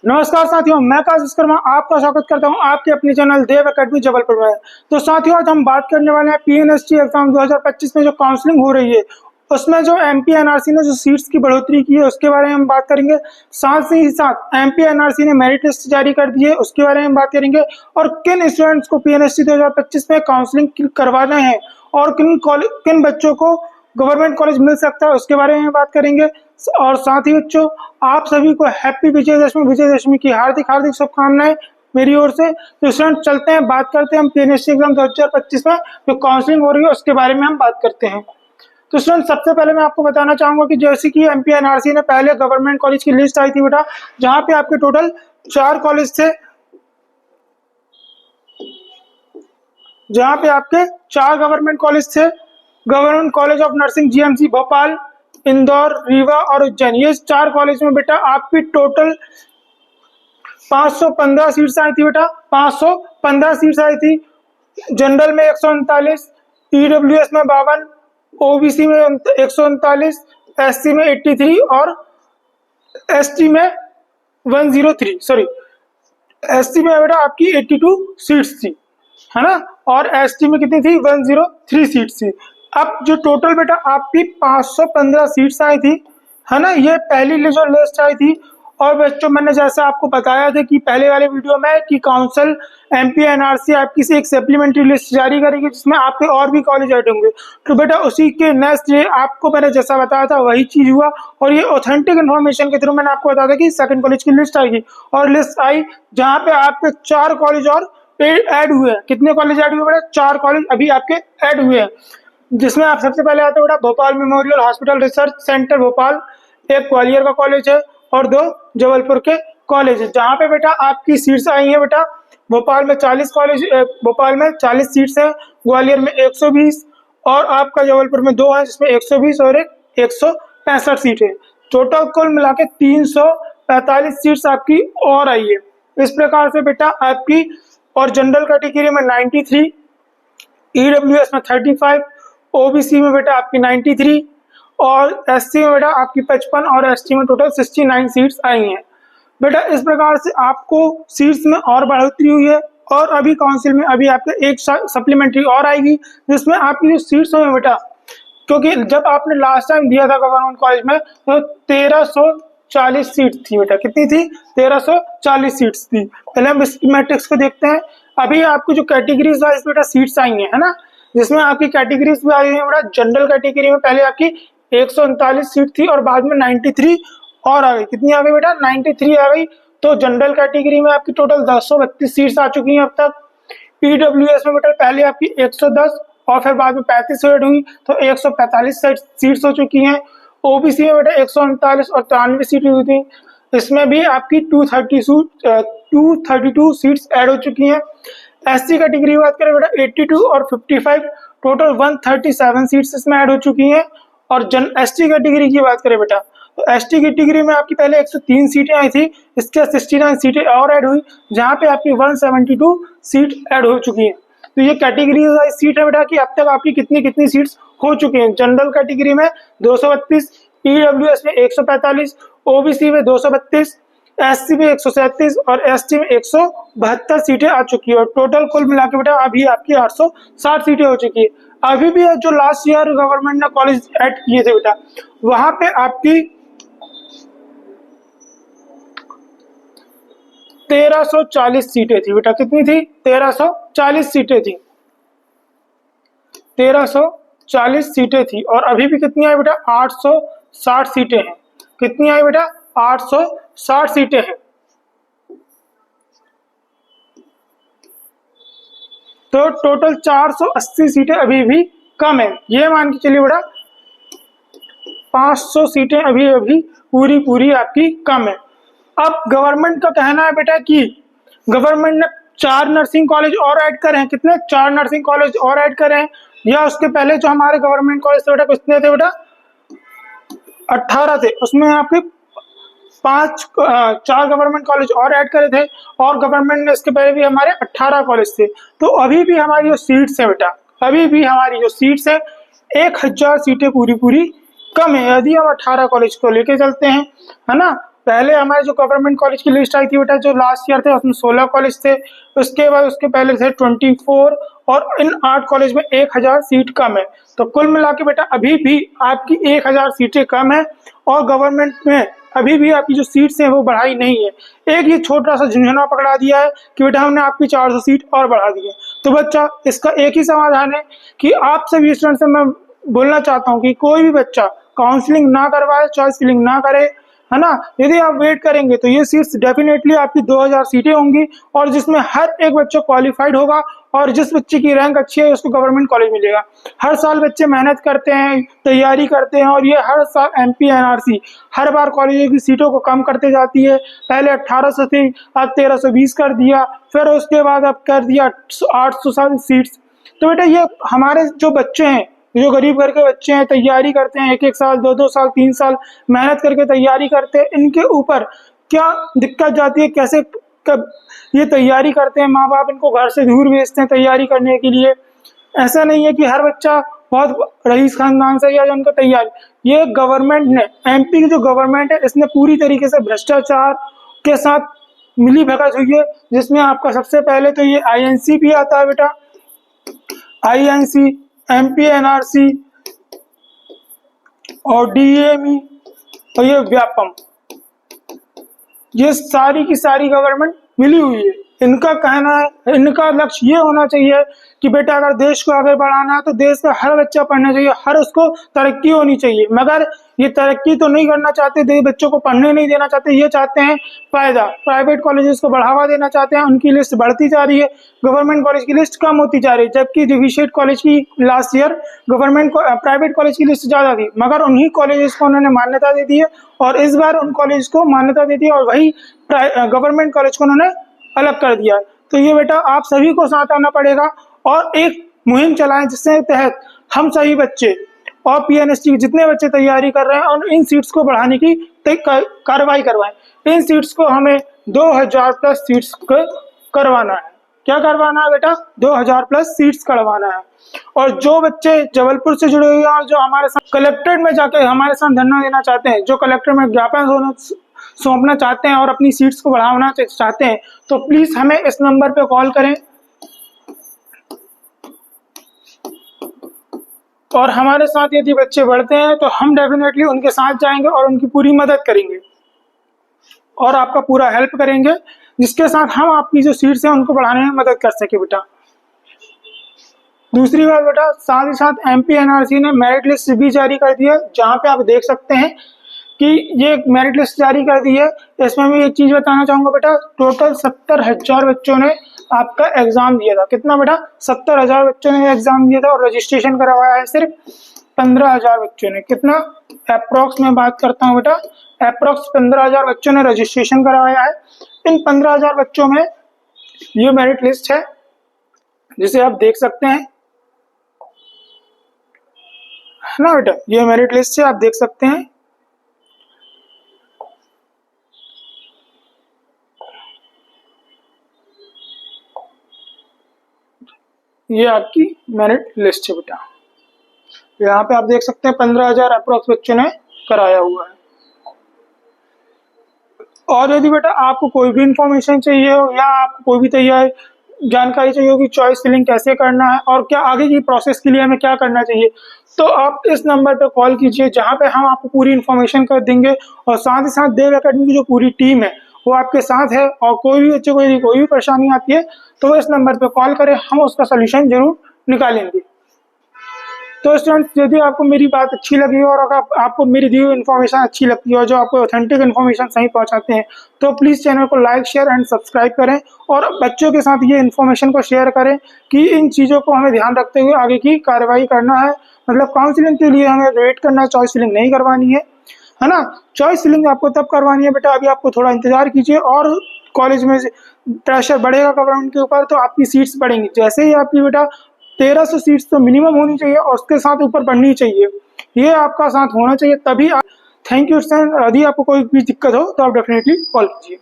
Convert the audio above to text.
नमस्कार साथियों, मैं काशिश कर्मा आपका स्वागत करता हूं आपके अपने चैनल देव एकेडमी जबलपुर में। तो साथियों, आज हम बात करने वाले हैं पीएनएसटी एग्जाम 2025 में जो काउंसलिंग हो रही है उसमें जो एमपी एनआरसी ने जो सीट्स की बढ़ोतरी की है उसके बारे में हम बात करेंगे। साथ ही साथ एमपी एनआरसी ने मेरिट लिस्ट जारी कर दी है उसके बारे में हम बात करेंगे, और किन स्टूडेंट्स को पीएनएसटी 2025 में काउंसलिंग करवाना है और किन बच्चों को गवर्नमेंट कॉलेज मिल सकता है उसके बारे में बात करेंगे। और साथ ही बच्चों, आप सभी को हैप्पी विजयदशमी की हार्दिक हार्दिक शुभकामनाएं मेरी ओर से। तो स्टूडेंट, चलते हैं, बात करते हैं हम पीएनएसटी एग्जाम 2025 में जो काउंसलिंग हो रही है उसके बारे में हम बात करते हैं। तो स्टूडेंट, सबसे पहले मैं आपको बताना चाहूंगा कि जैसे कि एमपी एनआरसी ने पहले गवर्नमेंट कॉलेज की लिस्ट आई थी बेटा, जहाँ पे आपके टोटल 4 कॉलेज थे, जहाँ पे आपके 4 गवर्नमेंट कॉलेज थे। Government college of nursing GMC Bhopal, Indore, Rewa और उज्जैन। ये 4 कॉलेज में बेटा आपकी टोटल 515 सीट्स आई थी बेटा, 515 सीट्स आई थी। जनरल में 139, ईडब्ल्यूएस में 52, ओबीसी में 139, एससी में 83 और एसटी में 103, सॉरी एसटी में बेटा आपकी 82 सीट्स थी, है ना, और एसटी में कितनी थी, 103 सीट्स थी। अब जो टोटल बेटा आपकी 515 सीट्स आई थी, है ना, ये पहली जो लिस्ट आई थी। और बच्चों, मैंने जैसे आपको बताया था कि पहले वाले वीडियो में कि काउंसिल एमपी एनआरसी आपकी से एक सप्लीमेंट्री लिस्ट जारी करेगी जिसमें आपके और भी कॉलेज ऐड होंगे। तो बेटा उसी के नेक्स्ट डे आपको मैंने जैसा बताया था वही चीज हुआ, और ये ऑथेंटिक इन्फॉर्मेशन के थ्रू मैंने आपको बताया था कि सेकंड कॉलेज की लिस्ट आएगी, और लिस्ट आई जहाँ पे आपके 4 कॉलेज और ऐड हुए हैं। कितने कॉलेज ऐड हुए बेटा? 4 कॉलेज अभी आपके ऐड हुए हैं, जिसमें आप सबसे पहले आते हैं बेटा Bhopal memorial hospital research centre Bhopal, एक ग्वालियर का कॉलेज है और 2 जबलपुर के कॉलेज है। जहाँ पे बेटा आपकी सीट्स आई हैं बेटा, भोपाल में 40 सीट्स हैं, ग्वालियर में 120 और आपका जबलपुर में 2 है जिसमें 120 और एक 165 सीट है। टोटल कुल मिला के 345 सीट्स आपकी और आई है। इस प्रकार से बेटा आपकी, और जनरल कैटेगरी में 93, ईडब्ल्यूएस में 35, ओबीसी में बेटा आपकी 93 और एससी में बेटा आपकी 55 और एसटी में टोटल 69 सीट्स आई हैं बेटा। इस प्रकार से आपको सीट्स में और बढ़ोतरी हुई है, और अभी काउंसिल में अभी आपके एक सप्लीमेंट्री और आएगी जिसमें आपकी जो सीट्स हुई बेटा, क्योंकि जब आपने लास्ट टाइम दिया था गवर्नमेंट कॉलेज में तो 1340 सीट थी बेटा। कितनी थी? 1340 सीट्स थी। पहले हम इस मैट्रिक्स को देखते हैं। अभी आपको जो कैटेगरीज वाइज बेटा सीट्स आई है ना, जिसमें आपकी कैटेगरीज भी आई है बेटा। जनरल कैटेगरी में पहले आपकी 139 सीट थी और बाद में 93 और आ गई। कितनी आ गई बेटा? 93 आ गई। तो जनरल कैटेगरी में आपकी टोटल 232 सीट्स आ चुकी हैं अब तक। ईडब्ल्यूएस में बेटा पहले आपकी 110 और फिर बाद में 35 ऐड हुई तो 145 सीट्स हो चुकी हैं। ओबीसी में बेटा 139 और 93 सीट हुई थी, इसमें भी आपकी 232 सीट्स ऐड हो चुकी हैं। एससी कैटेगरी की बात करें बेटा 82 और 55, टोटल 137 सीट्स इसमें ऐड हो चुकी हैं। और एसटी कैटेगरी की बात करें बेटा तो एसटी कैटेगरी में आपकी पहले 103 सीटें आई थी, इसके 69 सीटें और ऐड हुई, जहां पे आपकी 172 सीट ऐड हो चुकी हैं। तो ये कैटेगरी वाइज सीट है बेटा कि अब तक आपकी कितनी कितनी सीट्स हो चुकी हैं। जनरल कैटेगरी में 232, ईडब्ल्यूएस में 145, ओबीसी में 232, एससी में 137 और एसटी में 172 सीटें आ चुकी है। और टोटल कुल मिला के बेटा अभी आपकी 860 सीटें हो चुकी है। अभी भी जो लास्ट ईयर गवर्नमेंट ने कॉलेज ऐड किए थे बेटा, वहां पे आपकी 1340 सीटें थी बेटा। कितनी थी? 1340 सीटें थी, 1340 सीटें थी। और अभी भी कितनी आई बेटा? 860 सीटें हैं। कितनी आई बेटा? 860 सीटें हैं। तो टोटल 480 सीटें अभी भी कम है। ये मान के चलिए बेटा 500 सीटें अभी अभी पूरी आपकी कम है। अब गवर्नमेंट का कहना है बेटा कि गवर्नमेंट ने 4 नर्सिंग कॉलेज और ऐड करे हैं। कितने? 4 नर्सिंग कॉलेज और ऐड करे हैं। या उसके पहले जो हमारे गवर्नमेंट कॉलेज थे बेटा कितने थे बेटा? 18 थे। उसमें आपके 4 गवर्नमेंट कॉलेज और ऐड करे थे, और गवर्नमेंट ने इसके पहले भी हमारे 18 कॉलेज थे। तो अभी भी हमारी जो सीट्स है बेटा, अभी भी हमारी जो सीट्स है 1000 सीटें पूरी कम है। यदि हम 18 कॉलेज को लेके चलते हैं, है ना, पहले हमारे जो गवर्नमेंट कॉलेज की लिस्ट आई थी बेटा, जो लास्ट ईयर थे, उसमें 16 कॉलेज थे। उसके बाद उसके पहले थे 24, और इन 8 कॉलेज में 1000 सीट कम है। तो कुल मिला के बेटा अभी भी आपकी 1000 सीटें कम है, और गवर्नमेंट में अभी भी आपकी जो सीट्स हैं वो बढ़ाई नहीं है। एक ये छोटा सा झुंझुना पकड़ा दिया है कि बेटा हमने आपकी 400 सीट और बढ़ा दी है। तो बच्चा इसका एक ही समाधान है कि आप सभी स्टूडेंट से मैं बोलना चाहता हूँ कि कोई भी बच्चा काउंसलिंग ना करवाए, चॉइस फिलिंग ना करे, है ना। यदि आप वेट करेंगे तो ये सीट्स डेफिनेटली आपकी 2000 सीटें होंगी, और जिसमें हर एक बच्चा क्वालिफाइड होगा, और जिस बच्चे की रैंक अच्छी है उसको गवर्नमेंट कॉलेज मिलेगा। हर साल बच्चे मेहनत करते हैं, तैयारी करते हैं, और ये हर साल एमपी एनआरसी हर बार कॉलेजों की सीटों को कम करते जाती है। पहले 1800 थी, अब 1320 कर दिया, फिर उसके बाद अब कर दिया 800 सीट्स। तो बेटा ये हमारे जो बच्चे हैं, जो गरीब घर के बच्चे हैं, तैयारी करते हैं, 1-1 साल 2-2 साल 3 साल मेहनत करके तैयारी करते हैं, इनके ऊपर क्या दिक्कत जाती है, कैसे कब ये तैयारी करते हैं, माँ बाप इनको घर से दूर भेजते हैं तैयारी करने के लिए। ऐसा नहीं है कि हर बच्चा बहुत रईस खानदान से या उनका तैयारी, ये गवर्नमेंट ने, एमपी की जो गवर्नमेंट है, इसने पूरी तरीके से भ्रष्टाचार के साथ मिली भगत हुई है। जिसमें आपका सबसे पहले तो ये आईएनसी भी आता है बेटा, आईएनसी, एमपी एनआरसी और डीएमई, और ये व्यापम, ये सारी की सारी गवर्नमेंट मिली हुई है। इनका कहना है, इनका लक्ष्य ये होना चाहिए कि बेटा अगर देश को आगे बढ़ाना है तो देश का हर बच्चा पढ़ना चाहिए, हर उसको तरक्की होनी चाहिए। मगर ये तरक्की तो नहीं करना चाहते, बच्चों को पढ़ने नहीं देना चाहते, ये चाहते हैं फायदा। प्राइवेट कॉलेजेस को बढ़ावा देना चाहते हैं, उनकी लिस्ट बढ़ती जा रही है, गवर्नमेंट कॉलेज की लिस्ट कम होती जा रही है। जबकि डिविशेट कॉलेज की लास्ट ईयर प्राइवेट कॉलेज की लिस्ट ज्यादा थी, मगर उन्हीं कॉलेजेस को उन्होंने मान्यता दे दी है, और इस बार उन कॉलेज को मान्यता दे दी है, और वही गवर्नमेंट कॉलेज को उन्होंने अलग कर दिया है। तो ये बेटा आप सभी को साथ आना पड़ेगा, और एक मुहिम चलाएं जिसके तहत हम सभी बच्चे और पीएनएसटी के जितने बच्चे तैयारी कर रहे हैं, और इन सीट्स को बढ़ाने की कार्रवाई करवाएं। इन सीट्स को हमें 2000 प्लस सीट्स करवाना है। क्या करवाना है बेटा? 2000 प्लस सीट्स करवाना है। और जो बच्चे जबलपुर से जुड़े हुए हैं और जो हमारे साथ कलेक्ट्रेट में जाके हमारे साथ धरना देना चाहते हैं, जो कलेक्ट्रेट में ज्ञापन सौंपना चाहते हैं और अपनी सीट्स को बढ़ाना चाहते हैं, तो प्लीज हमें इस नंबर पे कॉल करें, और हमारे साथ यदि बच्चे बढ़ते हैं तो हम डेफिनेटली उनके साथ जाएंगे और उनकी पूरी मदद करेंगे, और आपका पूरा हेल्प करेंगे, जिसके साथ हम आपकी जो सीट्स हैं उनको बढ़ाने में मदद कर सके बेटा। दूसरी बात बेटा, साथ ही साथ एमपी एनआरसी ने मेरिट लिस्ट भी जारी कर दी है, जहां पे आप देख सकते हैं कि ये मेरिट लिस्ट जारी कर दी है। इसमें मैं एक चीज बताना चाहूंगा बेटा, टोटल 70,000 बच्चों ने आपका एग्जाम दिया था। कितना बेटा? 70,000 बच्चों ने एग्जाम दिया था, और रजिस्ट्रेशन करवाया है सिर्फ 15,000 बच्चों ने। कितना अप्रोक्स में बात करता हूँ बेटा, अप्रोक्स 15,000 बच्चों ने रजिस्ट्रेशन करवाया है। इन 15,000 बच्चों में ये मेरिट लिस्ट है, जिसे आप देख सकते हैं, है ना बेटा। ये मेरिट लिस्ट है, आप देख सकते हैं। ये आपकी मेरिट लिस्ट है बेटा। यहाँ पे आप देख सकते हैं 15,000 अप्रोक्स बच्चों ने कराया हुआ है। और यदि बेटा आपको कोई भी इंफॉर्मेशन चाहिए हो, या आपको कोई भी तैयार जानकारी चाहिए हो कि चॉइस फिलिंग कैसे करना है और क्या आगे की प्रोसेस के लिए हमें क्या करना चाहिए, तो आप इस नंबर पे कॉल कीजिए, जहाँ पे हम आपको पूरी इन्फॉर्मेशन कर देंगे। और साथ ही साथ देव एकेडमी की जो पूरी टीम है वो आपके साथ है, और कोई भी बच्चे को यदि कोई भी परेशानी आती है तो वो इस नंबर पे कॉल करें, हम उसका सोल्यूशन जरूर निकालेंगे। तो स्टूडेंट्स, यदि आपको मेरी बात अच्छी लगी और अगर आपको मेरी दी हुई इन्फॉर्मेशन अच्छी लगती है और जो आपको ऑथेंटिक इन्फॉर्मेशन सही पहुंचाते हैं, तो प्लीज़ चैनल को लाइक, शेयर एंड सब्सक्राइब करें, और बच्चों के साथ ये इन्फॉर्मेशन को शेयर करें कि इन चीज़ों को हमें ध्यान रखते हुए आगे की कार्रवाई करना है। मतलब काउंसलिंग के लिए हमें वेट करना है, चॉइस फिलिंग नहीं करवानी है ना। चॉइस फिलिंग आपको तब करवानी है बेटा, अभी आपको थोड़ा इंतजार कीजिए, और कॉलेज में प्रेशर बढ़ेगा गवर्नमेंट के ऊपर, तो आपकी सीट्स बढ़ेंगी। जैसे ही आपकी बेटा 1300 सीट्स तो मिनिमम होनी चाहिए, और उसके साथ ऊपर बढ़नी चाहिए, ये आपका साथ होना चाहिए, तभी आप। Thank you sir. यदि आपको कोई भी दिक्कत हो तो आप डेफिनेटली कॉल कीजिए।